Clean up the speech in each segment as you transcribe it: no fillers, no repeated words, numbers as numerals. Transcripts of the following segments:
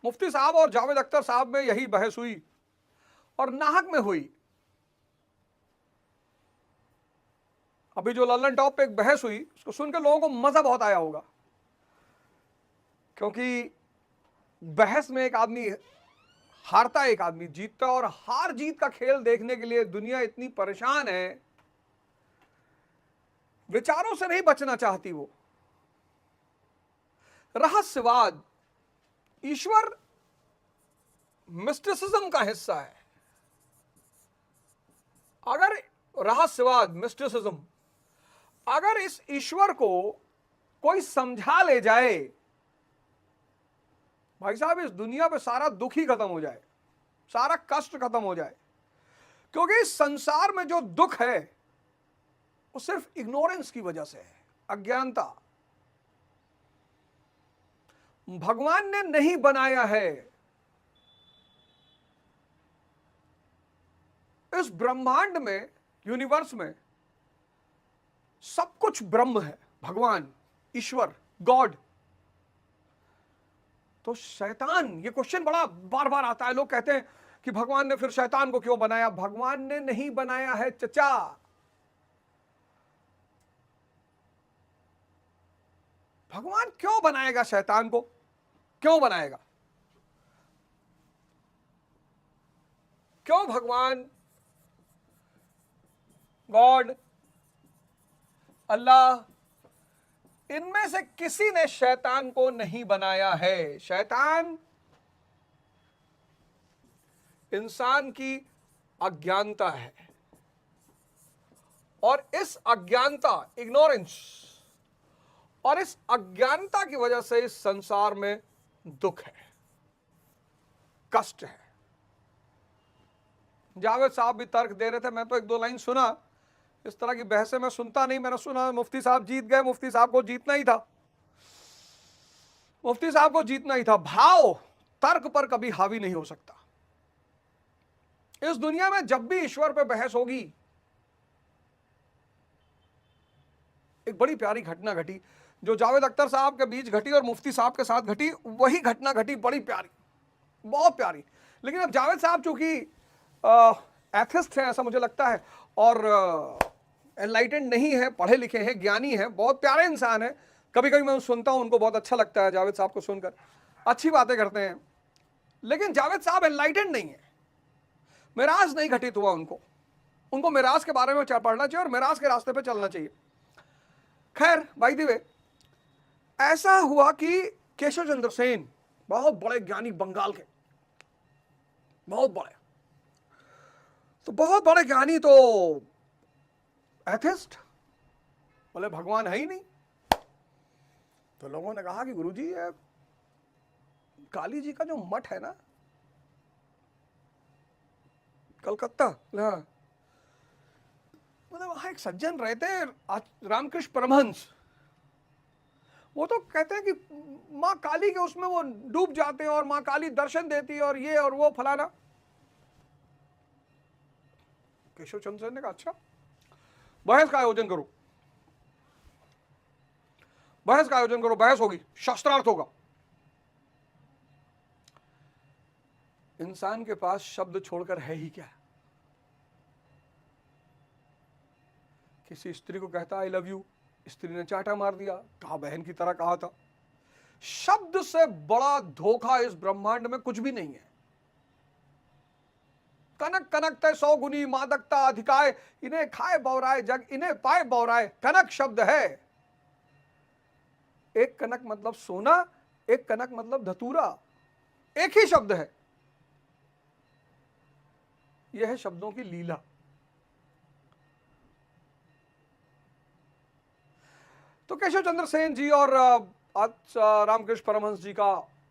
मुफ्ती साहब और जावेद अख्तर साहब में यही बहस हुई और नाहक में हुई। अभी जो लल्लन टॉप पे एक बहस हुई, उसको सुन के लोगों को मजा बहुत आया होगा, क्योंकि बहस में एक आदमी हारता, एक आदमी जीतता, और हार जीत का खेल देखने के लिए दुनिया इतनी परेशान है, विचारों से नहीं बचना चाहती वो। रहस्यवाद, ईश्वर मिस्टिसिज्म का हिस्सा है। अगर रहस्यवाद, मिस्टिसिज्म, अगर इस ईश्वर को कोई समझा ले जाए, भाई साहब इस दुनिया पे सारा दुख ही खत्म हो जाए, सारा कष्ट खत्म हो जाए। क्योंकि इस संसार में जो दुख है वो सिर्फ इग्नोरेंस की वजह से है, अज्ञानता। भगवान ने नहीं बनाया है। इस ब्रह्मांड में, यूनिवर्स में सब कुछ ब्रह्म है, भगवान, ईश्वर, गॉड। तो शैतान, ये क्वेश्चन बड़ा बार बार आता है, लोग कहते हैं कि भगवान ने फिर शैतान को क्यों बनाया? भगवान ने नहीं बनाया है चचा। भगवान क्यों बनाएगा शैतान को? क्यों बनाएगा? क्यों भगवान, गॉड, अल्लाह, इनमें से किसी ने शैतान को नहीं बनाया है। शैतान इंसान की अज्ञानता है, और इस अज्ञानता, इग्नोरेंस, और इस अज्ञानता की वजह से इस संसार में दुख है, कष्ट है। जावेद साहब भी तर्क दे रहे थे, मैं तो एक दो लाइन सुना। इस तरह की बहसें मैं सुनता नहीं, मैंने सुना मुफ्ती साहब जीत गए, मुफ्ती साहब को जीतना ही था, मुफ्ती साहब को जीतना ही था। भाव तर्क पर कभी हावी नहीं हो सकता। इस दुनिया में जब भी ईश्वर पे बहस होगी, एक बड़ी प्यारी घटना घटी जो जावेद अख्तर साहब के बीच घटी और मुफ्ती साहब के साथ घटी, वही घटना घटी, बड़ी प्यारी, बहुत प्यारी। लेकिन अब जावेद साहब चूंकि एथिस्ट हैं ऐसा मुझे लगता है, और एनलाइटेंड नहीं है, पढ़े लिखे हैं, ज्ञानी हैं, बहुत प्यारे इंसान हैं। कभी कभी मैं सुनता हूं, उनको बहुत अच्छा लगता है जावेद साहब को सुनकर, अच्छी बातें करते हैं। लेकिन जावेद साहब एनलाइटेंड नहीं है, मिराज नहीं घटित हुआ उनको। उनको मिराज के बारे में पढ़ना चाहिए और मिराज के रास्ते पे चलना चाहिए। खैर, बाय द वे, ऐसा हुआ कि केशव चंद्र सेन, बहुत बड़े ज्ञानी, बंगाल के बहुत बड़े, तो बहुत बड़े ज्ञानी, तो एथिस्ट, बोले भगवान है ही नहीं। तो लोगों ने कहा कि गुरुजी, ये काली जी का जो मठ है ना कलकत्ता, हाँ, मतलब वहां एक सज्जन रहते हैं रामकृष्ण परमहंस, वो तो कहते हैं कि माँ काली के उसमें वो डूब जाते हैं और माँ काली दर्शन देती है और ये और वो फलाना। केशव चंद्र सेन ने कहा अच्छा, बहस का आयोजन करो, बहस का आयोजन करो, बहस होगी, शास्त्रार्थ होगा। इंसान के पास शब्द छोड़कर है ही क्या? किसी स्त्री को कहता आई लव यू, स्त्री ने चांटा मार दिया, कहा बहन की तरह कहा था। शब्द से बड़ा धोखा इस ब्रह्मांड में कुछ भी नहीं है। कनक कनक तय 100 गुनी मादकता अधिकाय, इन्हें खाए बौराए जग, इन्हें पाए बौराए। कनक शब्द है, एक कनक मतलब सोना, एक कनक मतलब धतूरा, एक ही शब्द है। यह है शब्दों की लीला। तो केशव चंद्र सेन जी और आज रामकृष्ण परमहंस जी का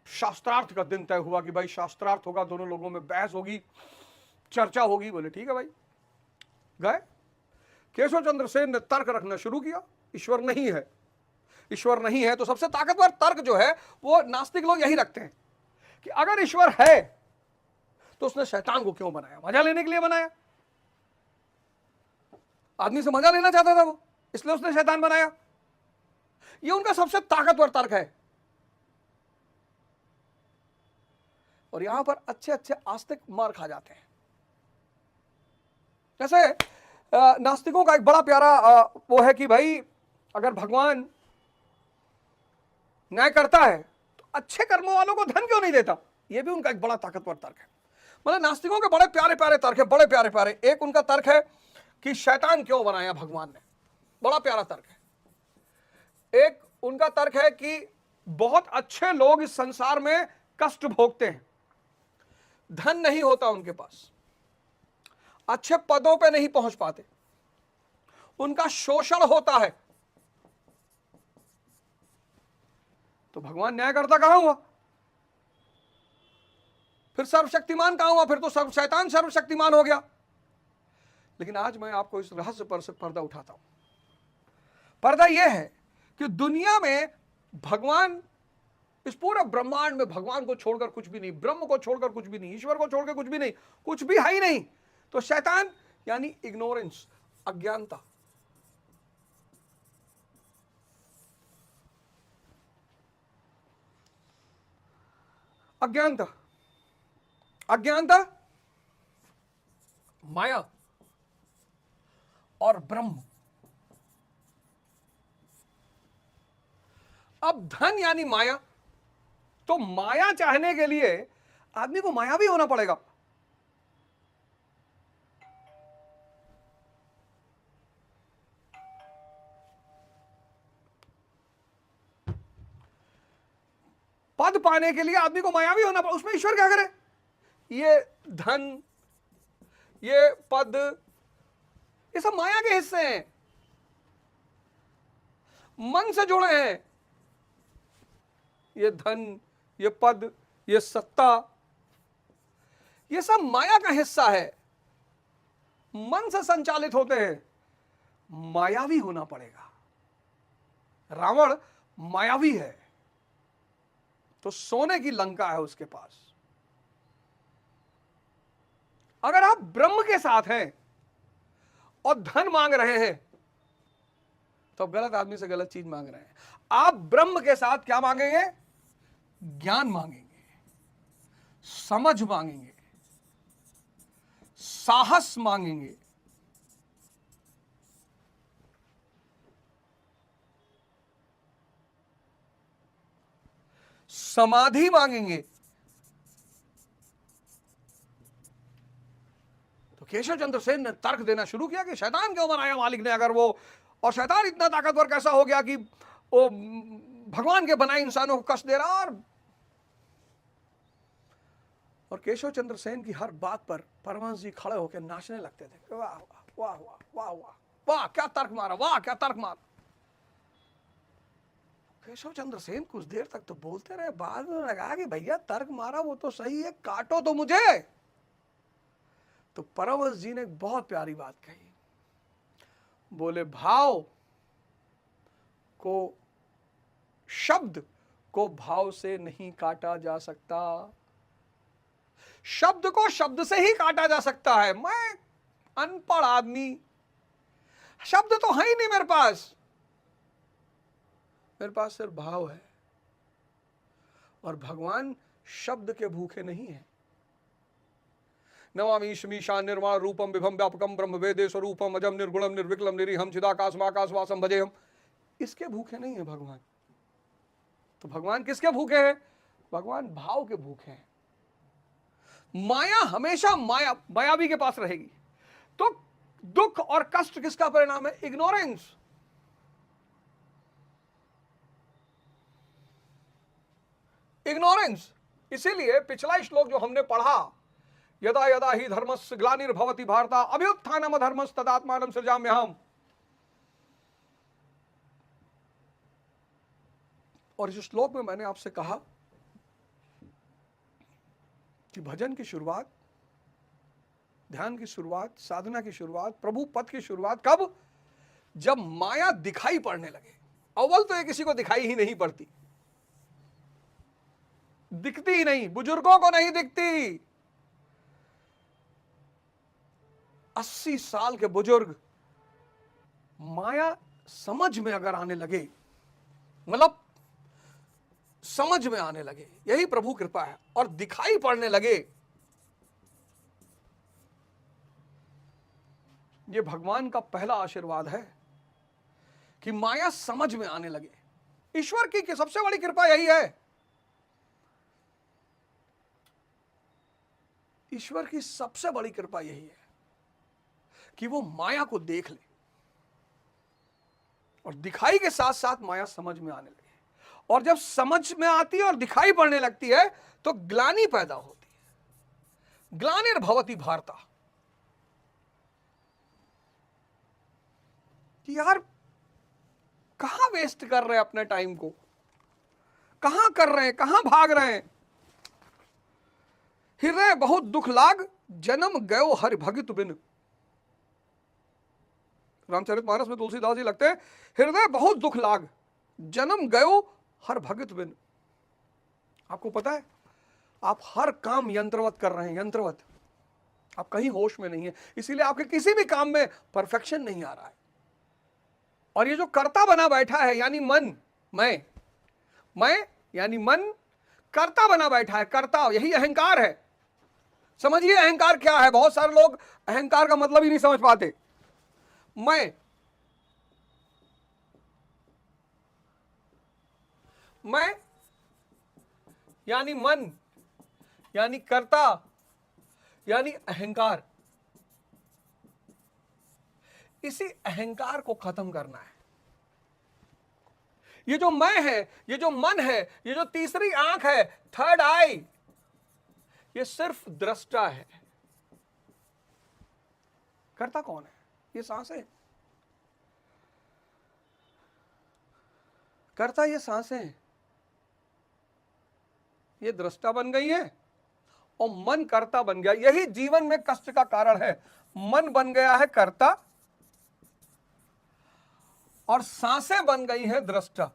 शास्त्रार्थ का दिन तय हुआ कि भाई शास्त्रार्थ होगा, दोनों लोगों में बहस होगी, चर्चा होगी। बोले ठीक है भाई। गए, केशव चंद्र सेन ने तर्क रखना शुरू किया, ईश्वर नहीं है, ईश्वर नहीं है। तो सबसे ताकतवर तर्क जो है वो नास्तिक लोग यही रखते हैं कि अगर ईश्वर है तो उसने शैतान को क्यों बनाया? मजा लेने के लिए बनाया, आदमी से मजा लेना चाहता था वो, इसलिए उसने शैतान बनाया। ये उनका सबसे ताकतवर तर्क है। और यहां पर अच्छे अच्छे आस्तिक मार खा जाते हैं। जैसे नास्तिकों का एक बड़ा प्यारा वो है कि भाई अगर भगवान न्याय करता है तो अच्छे कर्मों वालों को धन क्यों नहीं देता। यह भी उनका एक बड़ा ताकतवर तर्क है। मतलब नास्तिकों के बड़े प्यारे प्यारे तर्क है, बड़े प्यारे प्यारे। एक उनका तर्क है कि शैतान क्यों बनाया भगवान ने, बड़ा प्यारा तर्क है। एक उनका तर्क है कि बहुत अच्छे लोग इस संसार में कष्ट भोगते हैं, धन नहीं होता उनके पास, अच्छे पदों पे नहीं पहुंच पाते, उनका शोषण होता है। तो भगवान न्यायकर्ता कहां हुआ, फिर सर्वशक्तिमान कहां हुआ, फिर तो शैतान सर्वशक्तिमान हो गया। लेकिन आज मैं आपको इस रहस्य पर से पर्दा उठाता हूं। पर्दा यह है कि दुनिया में भगवान, इस पूरे ब्रह्मांड में भगवान को छोड़कर कुछ भी नहीं, ब्रह्म को छोड़कर कुछ भी नहीं, ईश्वर को छोड़कर कुछ भी नहीं, कुछ भी है ही नहीं। तो शैतान यानी इग्नोरेंस, अज्ञानता। अज्ञानता, अज्ञानता, माया और ब्रह्म। अब धन यानी माया, तो माया चाहने के लिए आदमी को मायावी होना पड़ेगा। पद पाने के लिए आदमी को मायावी होना पड़ेगा। उसमें ईश्वर क्या करे, ये धन, ये पद, ये सब माया के हिस्से हैं, मन से जुड़े हैं। ये धन, ये पद, ये सत्ता, ये सब माया का हिस्सा है, मन से संचालित होते हैं। मायावी होना पड़ेगा। रावण मायावी है, तो सोने की लंका है उसके पास। अगर आप ब्रह्म के साथ हैं और धन मांग रहे हैं तो आप गलत आदमी से गलत चीज मांग रहे हैं। आप ब्रह्म के साथ क्या मांगेंगे, ज्ञान मांगेंगे, समझ मांगेंगे, साहस मांगेंगे, समाधि मांगेंगे। तो केशव चंद्र सेन ने तर्क देना शुरू किया कि शैतान क्यों बनाया मालिक ने, अगर वो, और शैतान इतना ताकतवर कैसा हो गया कि वो भगवान के बनाए इंसानों को कष्ट दे रहा। और केशव चंद्र सेन की हर बात पर परमहंस जी खड़े होकर नाचने लगते थे। वाह वाह वाह वाह वाह वाह वाह, क्या तर्क मारा, वाह क्या तर्क मारा। केशव चंद्र सेन कुछ देर तक तो बोलते रहे, बाद में लगा कि भैया तर्क मारा वो तो सही है, काटो तो मुझे। तो परमहंस जी ने एक बहुत प्यारी बात कही, बोले भाव को, शब्द को भाव से नहीं काटा जा सकता, शब्द को शब्द से ही काटा जा सकता है। मैं अनपढ़ आदमी, शब्द तो है ही नहीं मेरे पास सिर्फ भाव है। और भगवान शब्द के भूखे नहीं है। नमामि मीशान निर्वाण रूपम विभम व्यापकम ब्रह्म वेदे स्वरूपम अजम निर्गुणम निर्विकलम निरीहम चिदाकाशमाकाशवासम भजेयम, इसके भूखे नहीं है भगवान। तो भगवान किसके भूखे हैं, भगवान भाव के भूखे हैं। माया हमेशा मायावी के पास रहेगी। तो दुख और कष्ट किसका परिणाम है, इग्नोरेंस। इग्नोरेंस। इसीलिए पिछला श्लोक जो हमने पढ़ा, यदा यदा ही धर्मस्य ग्लानिर्भवति भारत अभ्युत्थानम धर्मस्तदात्मानं सृजाम्यहम्, और इस श्लोक में मैंने आपसे कहा कि भजन की शुरुआत, ध्यान की शुरुआत, साधना की शुरुआत, प्रभु पद की शुरुआत कब, जब माया दिखाई पड़ने लगे। अव्वल तो ये किसी को दिखाई ही नहीं पड़ती, दिखती ही नहीं, बुजुर्गों को नहीं दिखती। 80 साल के बुजुर्ग माया समझ में अगर आने लगे, मतलब समझ में आने लगे, यही प्रभु कृपा है, और दिखाई पड़ने लगे। ये भगवान का पहला आशीर्वाद है कि माया समझ में आने लगे। ईश्वर की सबसे बड़ी कृपा यही है, ईश्वर की सबसे बड़ी कृपा यही है कि वो माया को देख ले, और दिखाई के साथ साथ माया समझ में आने लगे। और जब समझ में आती है और दिखाई पड़ने लगती है तो ग्लानि पैदा होती है। ग्लानिर्भवति भारता, कि यार कहां वेस्ट कर रहे हैं अपने टाइम को, कहां कर रहे हैं, कहां भाग रहे हैं। हृदय बहुत दुख लाग, जन्म गयो हरि भगत बिन। रामचरितमानस में तुलसीदास जी लगते हैं, हृदय बहुत दुख लाग, जन्म गयो हर भगत बिन। आपको पता है, आप हर काम यंत्रवत कर रहे हैं, यंत्रवत। आप कहीं होश में नहीं है, इसीलिए आपके किसी भी काम में परफेक्शन नहीं आ रहा है। और ये जो कर्ता बना बैठा है, यानी मन, मैं यानी मन कर्ता बना बैठा है। कर्ता, यही अहंकार है। समझिए अहंकार क्या है। बहुत सारे लोग अहंकार का मतलब ही नहीं समझ पाते। मैं यानी मन, यानी कर्ता, यानी अहंकार। इसी अहंकार को खत्म करना है। ये जो मैं है, ये जो मन है, ये जो तीसरी आंख है, थर्ड आई, ये सिर्फ दृष्टा है। कर्ता कौन है? ये सांसें। कर्ता ये सांसें, ये दृष्टा बन गई है और मन कर्ता बन गया। यही जीवन में कष्ट का कारण है। मन बन गया है कर्ता और सांसें बन गई है दृष्टा।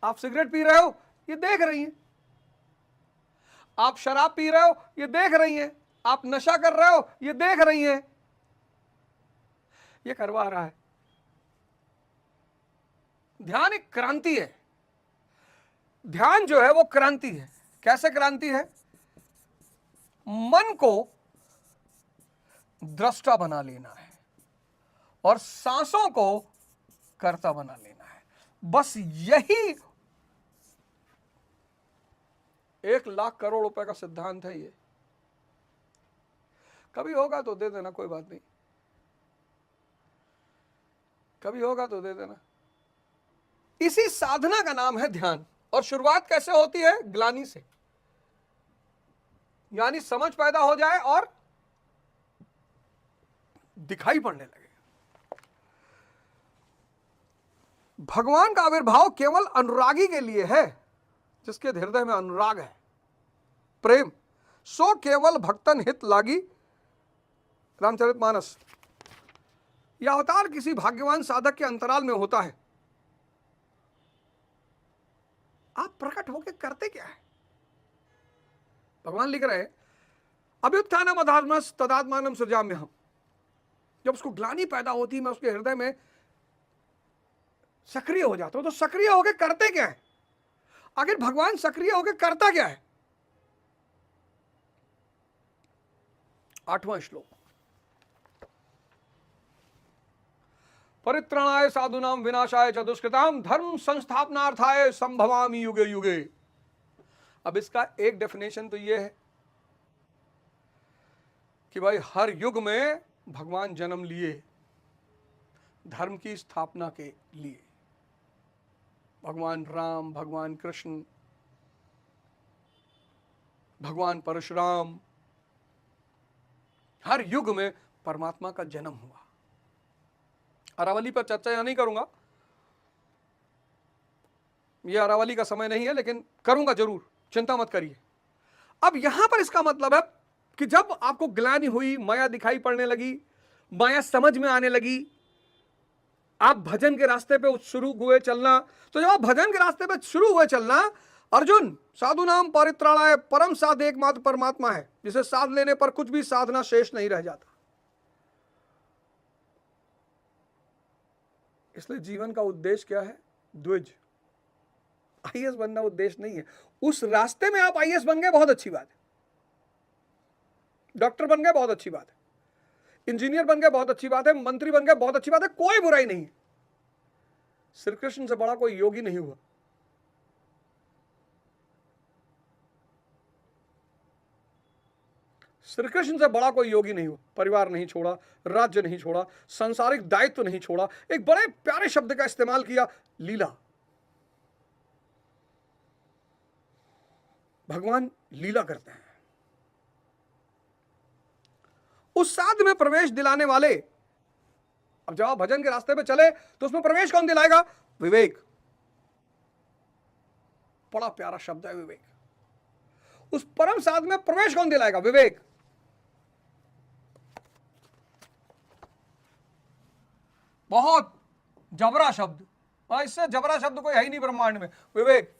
आप सिगरेट पी रहे हो, ये देख रही हैं। आप शराब पी रहे हो, ये देख रही हैं। आप नशा कर रहे हो, ये देख रही हैं। ये करवा रहा है। ध्यान एक क्रांति है। ध्यान जो है वो क्रांति है। कैसे क्रांति है? मन को दृष्टा बना लेना है और सांसों को कर्ता बना लेना है। बस यही 1,00,000 करोड़ रुपए का सिद्धांत है। ये कभी होगा तो दे देना, कोई बात नहीं। कभी होगा तो दे देना। इसी साधना का नाम है ध्यान। और शुरुआत कैसे होती है? ग्लानि से, यानी समझ पैदा हो जाए और दिखाई पड़ने लगे। भगवान का आविर्भाव केवल अनुरागी के लिए है, जिसके हृदय में अनुराग है, प्रेम। सो केवल भक्तन हित लागी। रामचरितमानस। यह अवतार किसी भाग्यवान साधक के अंतराल में होता है। आप प्रकट होकर करते क्या है? भगवान लिख रहे हैं, अभ्युत्थानम अधर्मस् तदात्मानं सृजाम्यहम्। जब उसको ग्लानि पैदा होती है, मैं उसके हृदय में सक्रिय हो जाता हूं। तो सक्रिय होकर करते क्या है? आखिर भगवान सक्रिय होकर करता क्या है? 8वां श्लोक। परित्राणाय साधूनां विनाशाय च दुष्कृतां धर्म संस्थापनार्थाय संभवामि युगे युगे। अब इसका एक डेफिनेशन तो यह है कि भाई हर युग में भगवान जन्म लिए धर्म की स्थापना के लिए। भगवान राम, भगवान कृष्ण, भगवान परशुराम, हर युग में परमात्मा का जन्म हुआ। अरावली पर चर्चा यहां नहीं करूंगा, यह अरावली का समय नहीं है, लेकिन करूंगा जरूर, चिंता मत करिए। अब यहां पर इसका मतलब है कि जब आपको ग्लानि हुई, माया दिखाई पड़ने लगी, माया समझ में आने लगी, आप भजन के रास्ते पे शुरू हुए चलना। तो जब आप भजन के रास्ते पे शुरू हुए चलना, अर्जुन साधु नाम परित्राणाय, परम साध एकमात्र परमात्मा है, जिसे साध लेने पर कुछ भी साधना शेष नहीं रह जाता। इसलिए जीवन का उद्देश्य क्या है? द्विज। आईएएस बनना उद्देश्य नहीं है। उस रास्ते में आप आईएएस बन गए, बहुत अच्छी बात है। डॉक्टर बन गए, बहुत अच्छी बात है। इंजीनियर बन गए, बहुत अच्छी बात है। मंत्री बन गए, बहुत अच्छी बात है। कोई बुराई नहीं। श्री कृष्ण से बड़ा कोई योगी नहीं हुआ। श्री कृष्ण से बड़ा कोई योगी नहीं हुआ। परिवार नहीं छोड़ा, राज्य नहीं छोड़ा, सांसारिक दायित्व नहीं छोड़ा। एक बड़े प्यारे शब्द का इस्तेमाल किया, लीला। भगवान लीला करते हैं। उस साध में प्रवेश दिलाने वाले, अब जब आप भजन के रास्ते पे चले तो उसमें प्रवेश कौन दिलाएगा? विवेक। बड़ा प्यारा शब्द है विवेक। उस परम साध में प्रवेश कौन दिलाएगा? विवेक। बहुत जबरा शब्द, इससे जबरा शब्द कोई है ही नहीं ब्रह्मांड में। विवेक।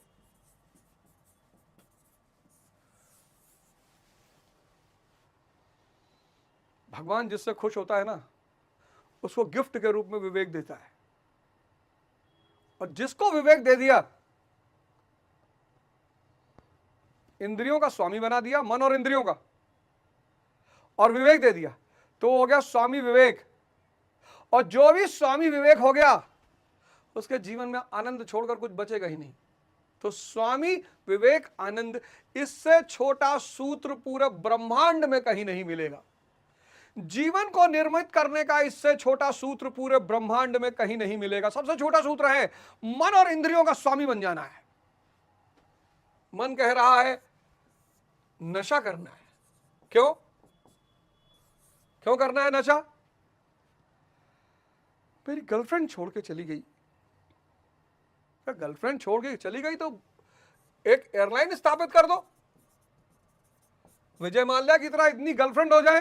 भगवान जिससे खुश होता है ना, उसको गिफ्ट के रूप में विवेक देता है। और जिसको विवेक दे दिया, इंद्रियों का स्वामी बना दिया, मन और इंद्रियों का, और विवेक दे दिया, तो हो गया स्वामी विवेक। और जो भी स्वामी विवेक हो गया, उसके जीवन में आनंद छोड़कर कुछ बचेगा ही नहीं। तो स्वामी विवेक आनंद, इससे छोटा सूत्र पूरे ब्रह्मांड में कहीं नहीं मिलेगा। जीवन को निर्मित करने का इससे छोटा सूत्र पूरे ब्रह्मांड में कहीं नहीं मिलेगा। सबसे छोटा सूत्र है मन और इंद्रियों का स्वामी बन जाना है। मन कह रहा है नशा करना है। क्यों क्यों करना है नशा? मेरी गर्लफ्रेंड छोड़ के चली गई। गर्लफ्रेंड छोड़ के चली गई तो एक एयरलाइन स्थापित कर दो, विजय माल्या की तरह इतनी गर्लफ्रेंड हो जाए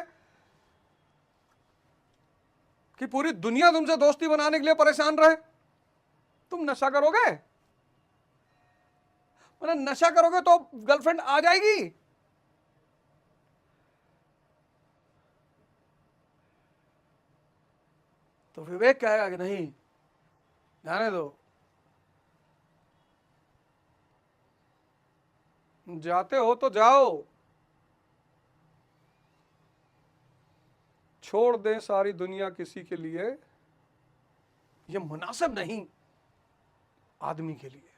कि पूरी दुनिया तुमसे दोस्ती बनाने के लिए परेशान रहे। तुम नशा करोगे, मतलब नशा करोगे तो गर्लफ्रेंड आ जाएगी। तो विवेक कहेगा कि नहीं, जाने दो, जाते हो तो जाओ, छोड़ दें सारी दुनिया किसी के लिए, यह मुनासिब नहीं आदमी के लिए।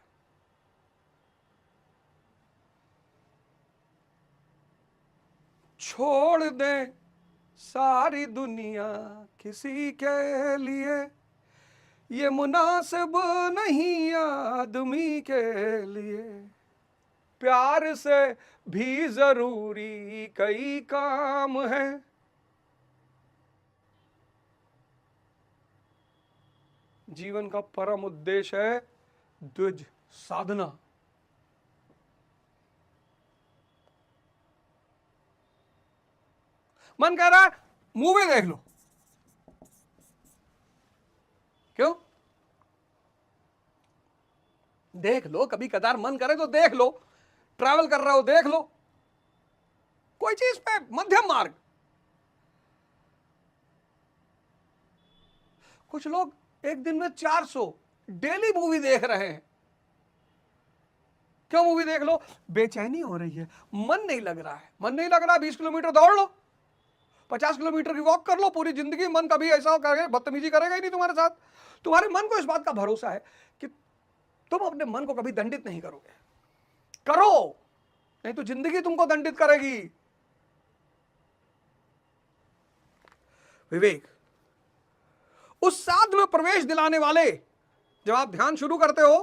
छोड़ दें सारी दुनिया किसी के लिए, ये मुनासिब नहीं आदमी के लिए। प्यार से भी जरूरी कई काम है, जीवन का परम उद्देश्य है द्विज साधना। मन कह रहा है मूवी देख लो। क्यों? देख लो, कभी कदार मन करे तो देख लो। ट्रैवल कर रहे हो देख लो, कोई चीज पे मध्यम मार्ग। कुछ लोग एक दिन में 400 डेली मूवी देख रहे हैं। क्यों मूवी देख लो? बेचैनी हो रही है, मन नहीं लग रहा है। मन नहीं लग रहा, 20 किलोमीटर दौड़ लो, 50 किलोमीटर की वॉक कर लो। पूरी जिंदगी मन कभी ऐसा करेगा, बदतमीजी करेगा ही नहीं तुम्हारे साथ। तुम्हारे मन को इस बात का भरोसा है कि तुम अपने मन को कभी दंडित नहीं करोगे। करो, नहीं तो जिंदगी तुमको दंडित करेगी। विवेक। उस साध में प्रवेश दिलाने वाले, जब आप ध्यान शुरू करते हो,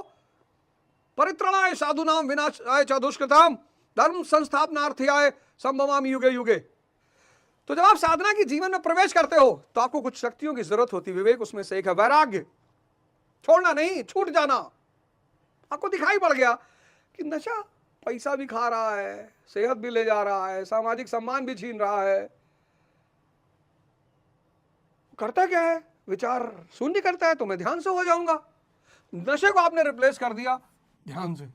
परित्रणाय साधुनाम विनाशाय च दुष्कृताम धर्म संस्थापनार्थाय संभवामि युगे युगे। तो जब आप साधना की जीवन में प्रवेश करते हो तो आपको कुछ शक्तियों की जरूरत होती है। विवेक उसमें से एक है वैराग्य। छोड़ना नहीं, छूट जाना। आपको दिखाई पड़ गया कि नशा पैसा भी खा रहा है, सेहत भी ले जा रहा है, सामाजिक सम्मान भी छीन रहा है। करता क्या है? विचार शून्य करता है, तो मैं ध्यान से हो जाऊंगा। नशे को आपने रिप्लेस कर दिया ध्यान से,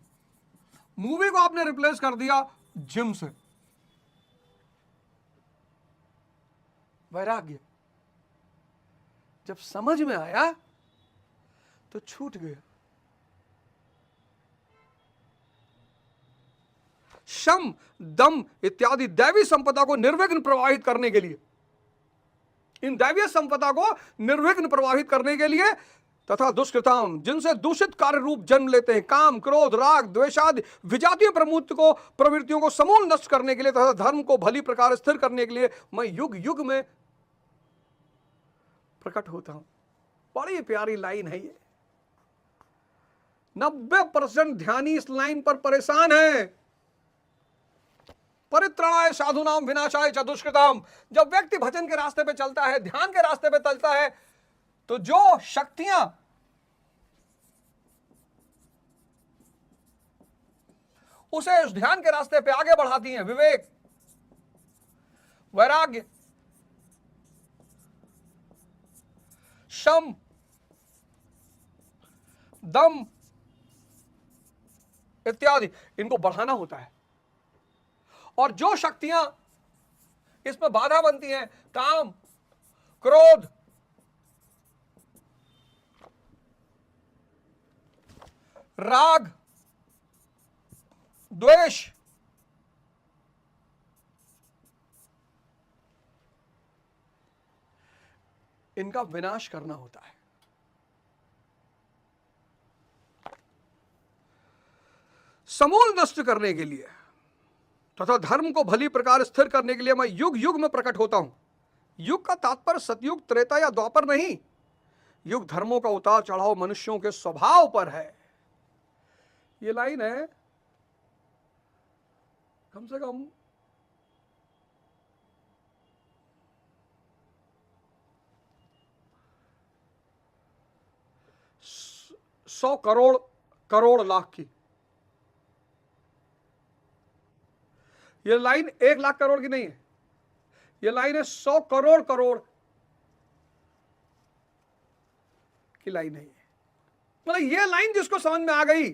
मूवी को आपने रिप्लेस कर दिया जिम से। वैराग्य जब समझ में आया तो छूट गया। शम, दम इत्यादि दैवी संपदा को निर्विघ्न प्रवाहित करने के लिए, इन दैवीय संपदा को निर्विघ्न प्रवाहित करने के लिए, तथा दुष्कृताम जिनसे दूषित कार्य रूप जन्म लेते हैं, काम, क्रोध, राग, द्वेषादि विजातीय प्रवृत्तियों को समूल नष्ट करने के लिए तथा धर्म को भली प्रकार स्थिर करने के लिए मैं युग युग में प्रकट होता हूं। बड़ी प्यारी लाइन है ये। 90% ध्यानी इस लाइन पर परेशान है। परित्राणाय साधुनाम विनाशाय च दुष्कृताम। जब व्यक्ति भजन के रास्ते पे चलता है, ध्यान के रास्ते पे चलता है, तो जो शक्तियां उसे उस ध्यान के रास्ते पे आगे बढ़ाती हैं, विवेक, वैराग्य, शम, दम इत्यादि, इनको बढ़ाना होता है। और जो शक्तियां इसमें बाधा बनती हैं, काम, क्रोध, राग, द्वेष, इनका विनाश करना होता है। समूल नष्ट करने के लिए तथा धर्म को भली प्रकार स्थिर करने के लिए मैं युग युग में प्रकट होता हूं। युग का तात्पर्य सतयुग, त्रेता या द्वापर नहीं। युग धर्मों का उतार चढ़ाव मनुष्यों के स्वभाव पर है। ये लाइन है कम से कम 100 करोड़ लाख की। ये लाइन 1 लाख करोड़ की नहीं है, ये लाइन है 100 करोड़ की लाइन है। मतलब ये लाइन जिसको समझ में आ गई,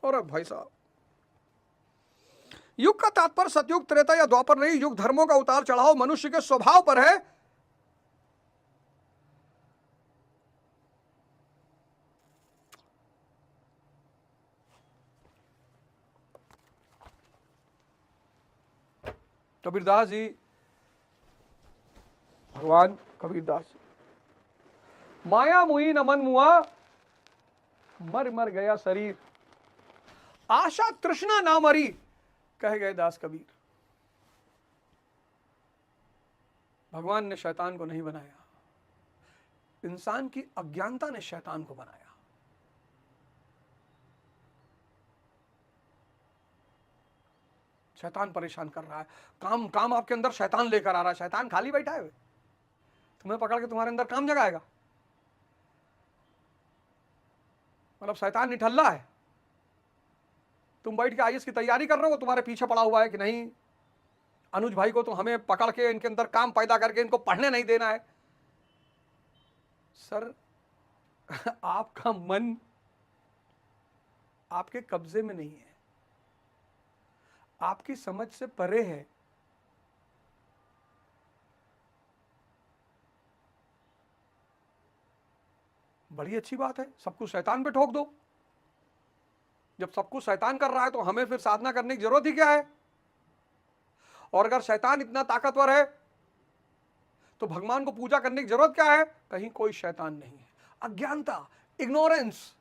और भाई साहब, युग का तात्पर्य सतयुग, त्रेता या द्वापर नहीं। युग धर्मों का उतार चढ़ाव मनुष्य के स्वभाव पर है। कबीरदास जी, भगवान कबीरदास जी, माया मुई न मन मुआ, मर मर गया शरीर, आशा तृष्णा ना मरी, कह गए दास कबीर। भगवान ने शैतान को नहीं बनाया, इंसान की अज्ञानता ने शैतान को बनाया। शैतान परेशान कर रहा है, काम काम आपके अंदर शैतान लेकर आ रहा है। शैतान खाली बैठा है, तुम्हें पकड़ के तुम्हारे अंदर काम जगाएगा। मतलब शैतान निठल्ला है। तुम बैठ के आईएएस की तैयारी कर रहे हो, तुम्हारे पीछे पड़ा हुआ है कि नहीं अनुज भाई को तो हमें पकड़ के इनके अंदर काम पैदा करके इनको पढ़ने नहीं देना है। सर, आपका मन आपके कब्जे में नहीं है, आपकी समझ से परे है। बड़ी अच्छी बात है, सब कुछ शैतान पे ठोक दो। जब सब कुछ शैतान कर रहा है तो हमें फिर साधना करने की जरूरत ही क्या है? और अगर शैतान इतना ताकतवर है तो भगवान को पूजा करने की जरूरत क्या है? कहीं कोई शैतान नहीं है। अज्ञानता, इग्नोरेंस,